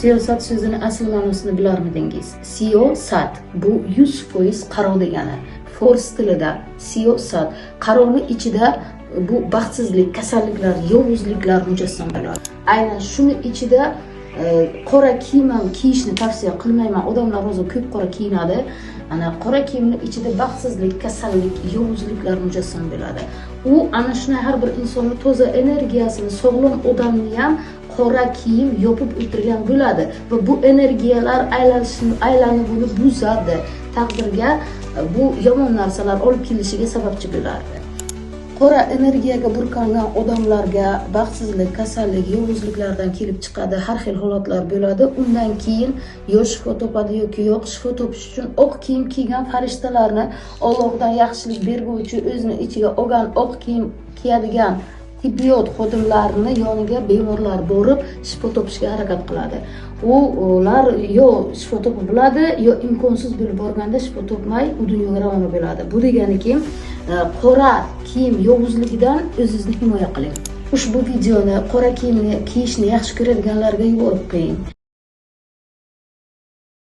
Siyosat so'zini asl ma'nosini bilarmidingiz? Siyosat bu 100% qaror degani. Fors tilida siyosat qarorning ichida bu baxtsizlik, kasalliklar, yovuzliklar mujassam bo'ladi. Aynan shuni ichida qora kiyim ham kiyishni tavsiya qilmayman. Odamlar hozir ko'p qora kiyinadi. Ana qora kiyimning ichida baxtsizlik, kasallik, yovuzliklar mujassam bo'ladi. U ana shuni har bir insonning toza energiyasini, sog'lom odamni ham qora kiyim yopib o'tirgan bo'ladi va bu energiyalar aylanib buzadi. Taqdirga bu yomon narsalar olib kelishiga sababchi bo'lardi. Qora energiyaga burkangan odamlarga baxtsizlik, kasallik, yovuzliklardan kelib chiqadi, har xil holatlar bo'ladi. Undan keyin yo shifo topadi yoki yo'q. Shifo topish uchun oq kiyim kiygan farishtalarni, Allohdan yaxshilik berguvchi, o'zini ichiga olgan oq kiyim kiyadigan tibbiyot xodimlarini yoniga bemorlar borib shifo topishga harakat qiladi. Ular yo shifo topib bo'ladi, yo imkonsiz bo'lib borganda shifo topmay u dunyoga ravona bo'ladi. Bu deganiki, qora kiyim yovuzligidan o'zingizni himoya qiling. Ushbu videoni qora kiyimni kiyishni yaxshi ko'radiganlarga yuborib qo'ying.